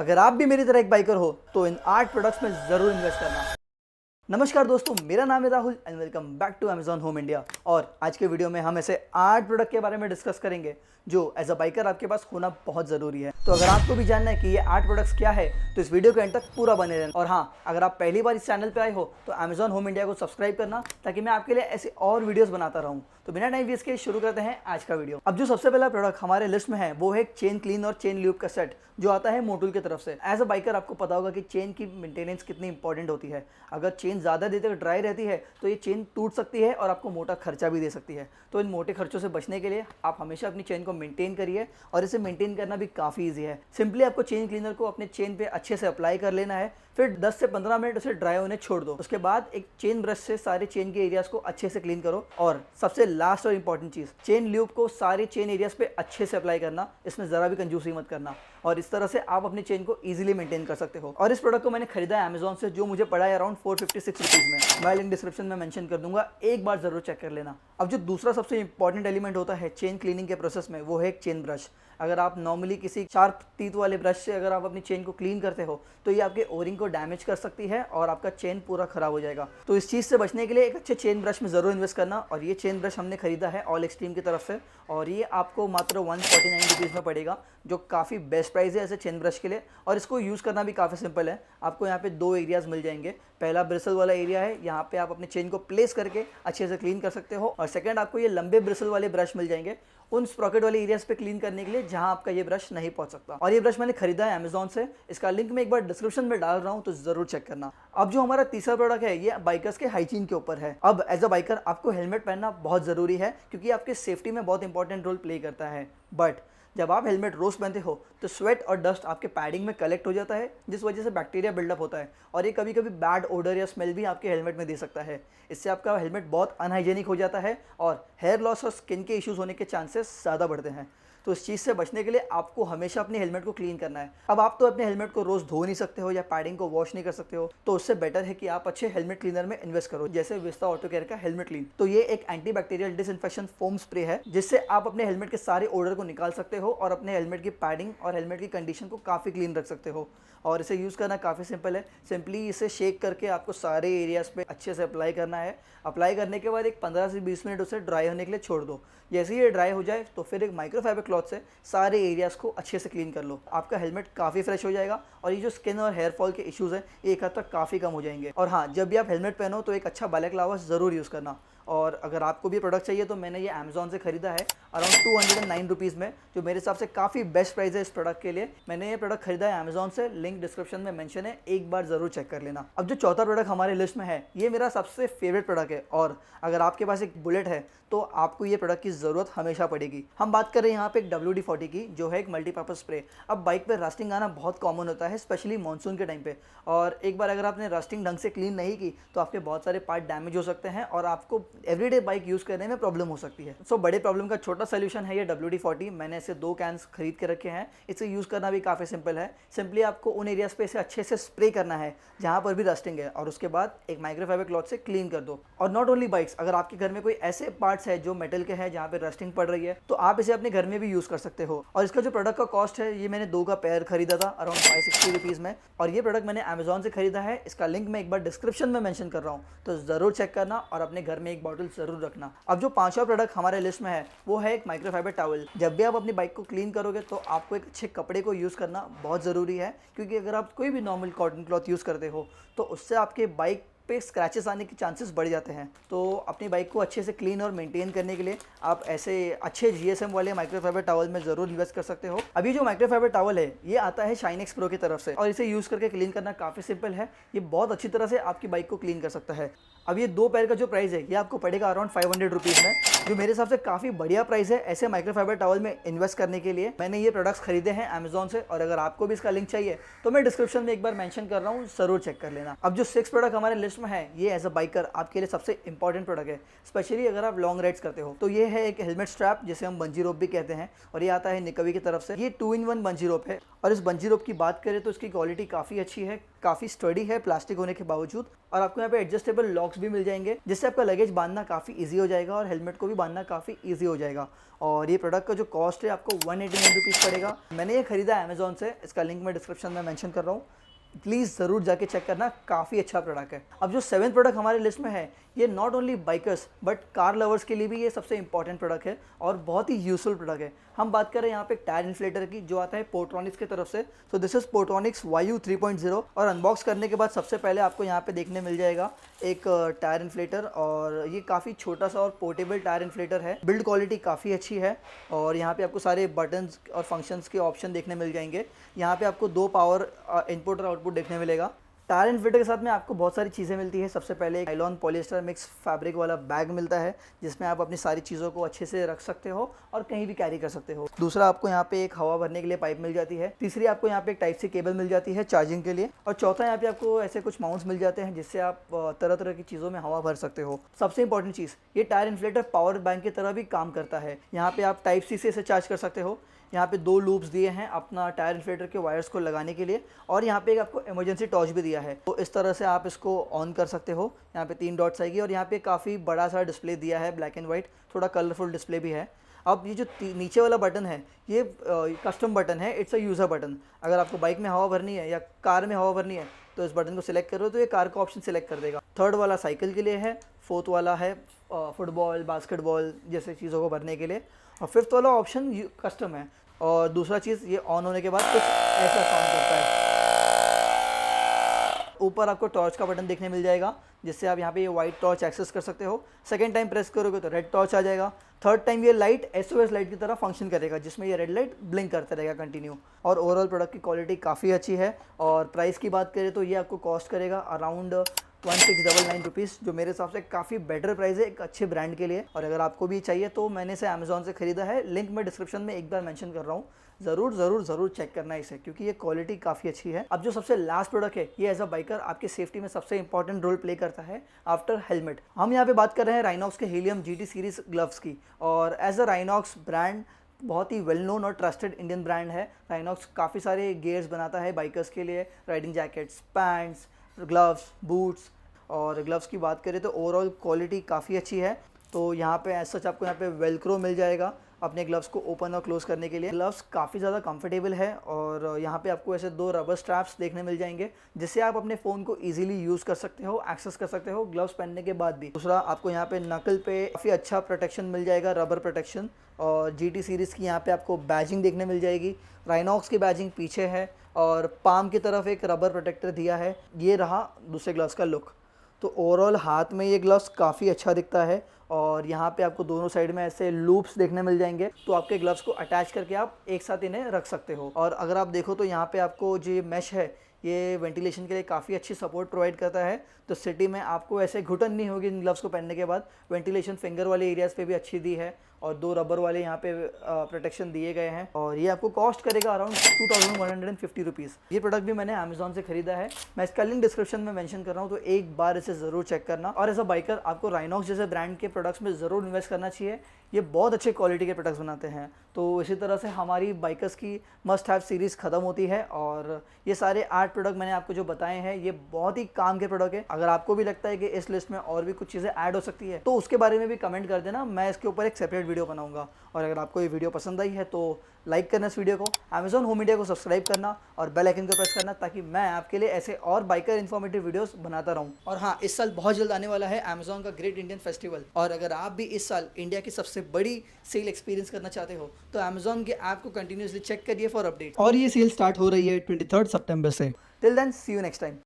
अगर आप भी मेरी तरह एक बाइकर हो तो इन 8 प्रोडक्ट्स में ज़रूर इन्वेस्ट करना। नमस्कार दोस्तों, मेरा नाम है Rahul and welcome back to Amazon home India. और आज के वीडियो में हम ऐसे 8 प्रोडक्ट के बारे में डिस्कस करेंगे जो एज अ बाइकर आपके पास होना बहुत ज़रूरी है। तो अगर आपको भी जानना है कि ये 8 प्रोडक्ट्स क्या है तो इस वीडियो के एंड तक पूरा बने रहना। और हाँ, अगर आप पहली बार इस चैनल पे आए हो तो अमेजॉन होम इंडिया को सब्सक्राइब करना ताकि मैं आपके लिए ऐसी और वीडियोस बनाता रहूँ। तो बिना टाइम वेस्ट के शुरू करते हैं आज का वीडियो। अब जो सबसे पहला प्रोडक्ट हमारे लिस्ट में है वो है चेन क्लीन और चेन ल्यूब का सेट जो आता है मोटूल की तरफ से। एज अ बाइकर आपको पता होगा कि चेन की मेंटेनेंस कितनी इंपॉर्टेंट होती है। अगर चेन ज़्यादा देर तक ड्राई रहती है तो ये चेन टूट सकती है और आपको मोटा खर्चा भी दे सकती है। तो इन मोटे खर्चों से बचने के लिए आप हमेशा अपनी चेन को मेंटेन करिए और इसे मेंटेन करना भी काफ़ी ईजी है। सिंपली आपको चेन क्लीनर को अपने चेन पे अच्छे से अप्लाई कर लेना है, फिर 10 से 15 मिनट उसे ड्राई होने छोड़ दो। उसके बाद एक चेन ब्रश से सारे चेन के एरियाज को अच्छे से क्लीन करो। और सबसे लास्ट और इंपॉर्टेंट चीज़, चेन ल्यूब को सारे चेन एरियाज पे अच्छे से अप्लाई करना, इसमें ज़रा भी कंजूसी मत करना। और इस तरह से आप अपनी चेन को ईजिली मेंटेन कर सकते हो। और इस प्रोडक्ट को मैंने खरीदा है अमेजॉन से, जो मुझे पड़ा है अराउंड 456 रुपीज़ में। मैं लिंक डिस्क्रिप्शन में मेंशन कर दूंगा, एक बार ज़रूर चेक कर लेना। अब जो दूसरा सबसे इंपॉर्टेंट एलिमेंट होता है चेन क्लीनिंग के प्रोसेस में वो है एक चेन ब्रश। अगर आप नॉर्मली किसी शार्प टीथ वाले ब्रश से अगर आप अपनी चेन को क्लीन करते हो तो ये आपके ओरिंग को डैमेज कर सकती है और आपका चेन पूरा खराब हो जाएगा। तो इस चीज़ से बचने के लिए एक अच्छे चेन ब्रश में ज़रूर इन्वेस्ट करना। और ये चेन ब्रश हमने खरीदा है ऑल एक्सट्रीम की तरफ से और ये आपको मात्र 149 रुपीज़ में पड़ेगा, जो काफ़ी बेस्ट प्राइस है ऐसे चेन ब्रश के लिए। और इसको यूज़ करना भी काफ़ी सिंपल है। आपको यहाँ पे 2 एरियाज़ मिल जाएंगे। पहला ब्रिसल वाला एरिया है, यहाँ पे आप अपने चेन को प्लेस करके अच्छे से क्लीन कर सकते हो। और सेकंड, आपको ये लंबे ब्रिसल वाले ब्रश मिल जाएंगे उन स्प्रॉकेट वाले एरियाज पे क्लीन करने के लिए जहां आपका ये ब्रश नहीं पहुंच सकता। और ये ब्रश मैंने खरीदा है अमेजॉन से, इसका लिंक मैं एक बार डिस्क्रिप्शन में डाल रहा हूं तो जरूर चेक करना। अब जो हमारा तीसरा प्रोडक्ट है ये बाइकर्स के हाइजीन के ऊपर है। अब एज अ बाइकर आपको हेलमेट पहनना बहुत ज़रूरी है क्योंकि आपके सेफ्टी में बहुत इंपॉर्टेंट रोल प्ले करता है। बट जब आप हेलमेट रोज पहनते हो तो स्वेट और डस्ट आपके पैडिंग में कलेक्ट हो जाता है, जिस वजह से बैक्टीरिया बिल्डअप होता है और ये कभी कभी बैड ओडर या स्मेल भी आपके हेलमेट में दे सकता है। इससे आपका हेलमेट बहुत अनहाइजेनिक हो जाता है और हेयर लॉस और स्किन के इश्यूज़ होने के चांसेस ज़्यादा बढ़ते हैं। तो इस चीज़ से बचने के लिए आपको हमेशा अपने हेलमेट को क्लीन करना है। अब आप तो अपने हेलमेट को रोज़ धो नहीं सकते हो या पैडिंग को वॉश नहीं कर सकते हो, तो उससे बेटर है कि आप अच्छे हेलमेट क्लीनर में इन्वेस्ट करो, जैसे विस्ता ऑटो केयर का हेलमेट क्लीन। तो ये एक एंटीबैक्टीरियल डिसइंफेक्शन फोम स्प्रे है जिससे आप अपने हेलमेट के सारे ओडर को निकाल सकते हो और अपने हेलमेट की पैडिंग और हेलमेट की कंडीशन को काफ़ी क्लीन रख सकते हो। और इसे यूज़ करना काफ़ी सिंपल है। सिंपली इसे शेक करके आपको सारे एरियाज़ पे अच्छे से अप्लाई करना है। अप्लाई करने के बाद एक 15 से 20 मिनट उसे ड्राई होने के लिए छोड़ दो। जैसे ही ये ड्राई हो जाए तो फिर एक माइक्रोफाइबर क्लॉथ से सारे एरियाज़ को अच्छे से क्लीन कर लो। आपका हेलमेट काफ़ी फ्रेश हो जाएगा और ये जो स्किन और हेयर फॉल के इश्यूज़ हैं ये एक हद तक काफ़ी कम हो जाएंगे। और हाँ, जब भी आप हेलमेट पहनो तो एक अच्छा बैलेक लावर्स ज़रूर यूज़ करना। और अगर आपको भी प्रोडक्ट चाहिए तो मैंने ये अमेजॉन से ख़रीदा है अराउंड 209 रुपीज़ में, जो मेरे हिसाब से काफ़ी बेस्ट प्राइस है इस प्रोडक्ट के लिए। मैंने ये प्रोडक्ट खरीदा है अमेजॉन से, लिंक डिस्क्रिप्शन में मेंशन है, एक बार ज़रूर चेक कर लेना। अब जो चौथा प्रोडक्ट हमारे लिस्ट में है ये मेरा सबसे फेवरेट प्रोडक्ट है। और अगर आपके पास एक बुलेट है तो आपको ये प्रोडक्ट की ज़रूरत हमेशा पड़ेगी। हम बात कर रहे हैं यहाँ पे एक WD-40 की, जो है एक मल्टीपर्पज़ स्प्रे। अब बाइक पे रस्टिंग आना बहुत कॉमन होता है, स्पेशली मानसून के टाइम पे। और एक बार अगर आपने रस्टिंग ढंग से क्लीन नहीं की तो आपके बहुत सारे पार्ट डैमेज हो सकते हैं और आपको एवरीडे बाइक यूज़ करने में प्रॉब्लम हो सकती है। सो बड़े प्रॉब्लम का छोटा सोल्यूशन है ये WD-40। मैंने इसे 2 कैंस खरीद के रखे हैं। इसे यूज़ करना भी काफ़ी सिंपल है। सिंपली आपको उन एरियाज़ पे इसे अच्छे से स्प्रे करना है जहाँ पर भी रस्टिंग है और उसके बाद एक माइक्रोफाइबर क्लॉथ से क्लीन कर दो। और नॉट ओनली बाइक्स, अगर आपके घर में कोई ऐसे पार्ट्स है जो मेटल के हैं जहाँ पे रस्टिंग पड़ रही है तो आप इसे अपने घर में भी यूज़ कर सकते हो। और इसका जो प्रोडक्ट का कॉस्ट है, ये मैंने 2 का पेयर खरीदा था अराउंड 560 रुपीज़ में। और ये प्रोडक्ट मैंने अमेजॉन से खरीदा है, इसका लिंक मैं एक बार डिस्क्रिप्शन में मेंशन कर रहा हूँ, तो ज़रूर चेक करना और अपने घर में एक बॉटल ज़रूर रखना। अब जो 5वां प्रोडक्ट हमारे लिस्ट में है वो है एक माइक्रोफाइबर टॉवल। जब भी आप अपनी बाइक को क्लीन करोगे तो आपको एक अच्छे कपड़े को यूज़ करना बहुत ज़रूरी है, क्योंकि अगर आप कोई भी नॉर्मल कॉटन क्लॉथ यूज़ करते हो तो उससे आपके बाइक पे स्क्रैचेस आने के चांसेस बढ़ जाते हैं। तो अपनी बाइक को अच्छे से क्लीन और मेंटेन करने के लिए आप ऐसे अच्छे GSM वाले माइक्रोफाइबर टॉवल में ज़रूर इन्वेस्ट कर सकते हो। अभी जो माइक्रोफाइबर टॉवल है ये आता है शाइनेक्स प्रो की तरफ से और इसे यूज़ करके क्लीन करना काफ़ी सिंपल है। ये बहुत अच्छी तरह से आपकी बाइक को क्लीन कर सकता है। अब ये 2 पेयर का जो प्राइस है ये आपको पड़ेगा अराउंड 500 रुपीज़ में, जो मेरे हिसाब से काफ़ी बढ़िया प्राइस है ऐसे माइक्रोफाइबर टॉवल में इन्वेस्ट करने के लिए। मैंने ये प्रोडक्ट्स खरीदे हैं अमेजॉन से और अगर आपको भी इसका लिंक चाहिए तो मैं डिस्क्रिप्शन में एक बार मेंशन कर रहा हूँ, ज़रूर चेक कर लेना। अब जो 6 प्रोडक्ट हमारे लिस्ट लिस्ट में है ये एज अ बाइकर आपके लिए सबसे इंपॉर्टेंट प्रोडक्ट है, स्पेशली अगर आप लॉन्ग राइड्स करते हो। तो ये है एक हेलमेट स्ट्रैप जिसे हम बंजी रोप भी कहते हैं, और ये आता है निकवी की तरफ से। ये 2-in-1 बंजी रोप है, और इस बंजी रोप की बात करें तो इसकी क्वालिटी काफ़ी अच्छी है, काफ़ी स्टडी है प्लास्टिक होने के बावजूद। और आपको यहाँ पे एडजस्टेबल लॉक्स भी मिल जाएंगे, जिससे आपका लगेज बांधना काफ़ी ईजी हो जाएगा और हेलमेट को भी बांधना काफ़ी ईजी हो जाएगा। और ये प्रोडक्ट का जो कॉस्ट है आपको 189 रुपीज़ पड़ेगा। मैंने ये खरीदा अमेजोन से, इसका लिंक मैं डिस्क्रिप्शन में मेंशन कर रहा हूँ, प्लीज़ ज़रूर जाके चेक करना, काफ़ी अच्छा प्रोडक्ट है। अब जो 7th प्रोडक्ट हमारे लिस्ट में है, ये not only bikers but car lovers के लिए भी ये सबसे इंपॉर्टेंट प्रोडक्ट है और बहुत ही यूजफुल प्रोडक्ट है। हम बात करें यहाँ पे टायर इन्फ्लेटर की, जो आता है पोर्ट्रॉनिक्स की तरफ से। तो दिस इज पोर्ट्रॉनिक्स वायु 3.0, और अनबॉक्स करने के बाद सबसे पहले आपको यहाँ पे देखने मिल जाएगा एक टायर इन्फ्लेटर, और ये काफ़ी छोटा सा और पोर्टेबल टायर इन्फ्लेटर है। बिल्ड क्वालिटी काफ़ी अच्छी है, और यहाँ पे आपको सारे बटन्स और फंक्शंस के ऑप्शन देखने मिल जाएंगे। यहाँ पे आपको 2 पावर इनपुट और आउटपुट देखने मिलेगा। टायर इन्फ्लेटर के साथ में आपको बहुत सारी चीज़ें मिलती है। सबसे पहले एक नायलॉन पॉलिएस्टर मिक्स फैब्रिक वाला बैग मिलता है, जिसमें आप अपनी सारी चीज़ों को अच्छे से रख सकते हो और कहीं भी कैरी कर सकते हो। दूसरा, आपको यहाँ पे एक हवा भरने के लिए पाइप मिल जाती है। तीसरी, आपको यहाँ पे एक टाइप सी केबल मिल जाती है चार्जिंग के लिए। और चौथा, यहाँ पे आपको ऐसे कुछ माउंट्स मिल जाते हैं जिससे आप तरह तरह की चीज़ों में हवा भर सकते हो। सबसे इंपॉर्टेंट चीज़, ये टायर इन्फ्लेटर पावर बैंक की तरह भी काम करता है। यहाँ पे आप टाइप सी से इसे चार्ज कर सकते हो। यहाँ पे 2 लूप्स दिए हैं अपना टायर इन्फ्लेटर के वायर्स को लगाने के लिए, और यहाँ पे एक आपको इमरजेंसी टॉर्च भी दिया है। तो इस तरह से आप इसको ऑन कर सकते हो। यहाँ पे 3 डॉट्स आएगी, और यहाँ पे काफ़ी बड़ा सा डिस्प्ले दिया है, ब्लैक एंड वाइट, थोड़ा कलरफुल डिस्प्ले भी है। अब ये जो नीचे वाला बटन है, ये कस्टम बटन है, इट्स अ यूज़र बटन। अगर आपको बाइक में हवा भरनी है या कार में हवा भरनी है तो इस बटन को सिलेक्ट करो तो ये कार का ऑप्शन सिलेक्ट कर देगा। 3rd वाला साइकिल के लिए है, 4th वाला है फुटबॉल, बास्केटबॉल जैसे चीज़ों को भरने के लिए, और 5th वाला ऑप्शन कस्टम है। और दूसरा चीज़, ये ऑन होने के बाद कुछ ऐसा साउंड करता है। ऊपर आपको टॉर्च का बटन देखने मिल जाएगा, जिससे आप यहाँ पे ये वाइट टॉर्च एक्सेस कर सकते हो। 2nd टाइम प्रेस करोगे तो रेड टॉर्च आ जाएगा। 3rd टाइम ये लाइट SOS लाइट की तरह फंक्शन करेगा, जिसमें ये रेड लाइट ब्लिंक करता रहेगा कंटिन्यू। और ओवरऑल प्रोडक्ट की क्वालिटी काफ़ी अच्छी है। और प्राइस की बात करें तो ये आपको कॉस्ट करेगा अराउंड 1699 रुपीज़, जो मेरे हिसाब से काफ़ी बेटर प्राइस है एक अच्छे ब्रांड के लिए। और अगर आपको भी चाहिए तो मैंने इसे अमेजोन से ख़रीदा है, लिंक मैं डिस्क्रिप्शन में एक बार मेंशन कर रहा हूँ, ज़रूर चेक करना इसे, क्योंकि ये क्वालिटी काफ़ी अच्छी है। अब जो सबसे लास्ट प्रोडक्ट है, ये एज अ बाइकर आपकी सेफ्टी में सबसे इंपॉर्टेंट रोल प्ले करता है आफ्टर हेलमेट। हम यहाँ पे बात कर रहे हैं राइनॉक्स के हीलियम GT सीरीज़ ग्लव्स की, और एज अ राइनॉक्स ब्रांड बहुत ही वेल नोन और ट्रस्टेड इंडियन ब्रांड है। राइनॉक्स काफ़ी सारे गियर्स बनाता है बाइकर्स के लिए, riding jackets, pants, gloves, boots. और ग्लव्स की बात करें तो ओवरऑल क्वालिटी काफ़ी अच्छी है। तो यहाँ पे एज सच आपको यहाँ पे वेलक्रो मिल जाएगा अपने ग्लव्स को ओपन और क्लोज करने के लिए। ग्लव्स काफ़ी ज़्यादा कंफर्टेबल है, और यहाँ पे आपको ऐसे 2 रबर स्ट्रैप्स देखने मिल जाएंगे, जिससे आप अपने फ़ोन को इजीली यूज़ कर सकते हो, एक्सेस कर सकते हो ग्लव्स पहनने के बाद भी। दूसरा, आपको यहाँ पे नकल पे काफ़ी अच्छा प्रोटेक्शन मिल जाएगा, रबर प्रोटेक्शन। और GT सीरीज़ की यहाँ पे आपको बैजिंग देखने मिल जाएगी। राइनॉक्स की बैजिंग पीछे है, और पाम की तरफ एक रबर प्रोटेक्टर दिया है। ये रहा दूसरे ग्लव्स का लुक। तो ओवरऑल हाथ में ये ग्लव्स काफ़ी अच्छा दिखता है, और यहाँ पे आपको दोनों साइड में ऐसे लूप्स देखने मिल जाएंगे, तो आपके ग्लव्स को अटैच करके आप एक साथ इन्हें रख सकते हो। और अगर आप देखो तो यहाँ पे आपको जो ये मैश है, ये वेंटिलेशन के लिए काफ़ी अच्छी सपोर्ट प्रोवाइड करता है। तो सिटी में आपको ऐसे घुटन नहीं होगी इन ग्लव्स को पहनने के बाद। वेंटिलेशन फिंगर वाले एरियाज़ पे भी अच्छी दी है, और 2 रबर वाले यहाँ पे प्रोटेक्शन दिए गए हैं। और ये आपको कॉस्ट करेगा अराउंड 2150 रुपीज़। ये प्रोडक्ट भी मैंने अमेजोन से खरीदा है, मैं इसका लिंक डिस्क्रिप्शन में मेंशन कर रहा हूँ, तो एक बार इसे ज़रूर चेक करना। और एज अ बाइकर आपको राइनॉक्स जैसे ब्रांड के प्रोडक्ट्स में ज़रूर इन्वेस्ट करना चाहिए, ये बहुत अच्छे क्वालिटी के प्रोडक्ट्स बनाते हैं। तो इसी तरह से हमारी बाइकर्स की मस्ट हैव सीरीज़ ख़त्म होती है, और ये सारे 8 प्रोडक्ट मैंने आपको जो बताए हैं ये बहुत ही काम के प्रोडक्ट है। अगर आपको भी लगता है कि इस लिस्ट में और भी कुछ चीज़ें ऐड हो सकती है तो उसके बारे में भी कमेंट कर देना, मैं इसके ऊपर एक सेपरेट वीडियो बनाऊंगा। और अगर आपको ये वीडियो पसंद आई है तो लाइक करना इस वीडियो को, अमेजॉन होम इंडिया को सब्सक्राइब करना और बेल आइकन को प्रेस करना, ताकि मैं आपके लिए ऐसे और बाइकर इन्फॉर्मेटिव वीडियोस बनाता रहूं। और हाँ, इस साल बहुत जल्द आने वाला है अमेजॉन का ग्रेट इंडियन फेस्टिवल, और अगर आप भी इस साल इंडिया की सबसे बड़ी सेल एक्सपीरियंस करना चाहते हो तो अमेजॉन के ऐप को कंटिन्यूसली चेक करिए फॉर अपडेट। और ये सेल स्टार्ट हो रही है 23 सितंबर से। Till then, see you next time.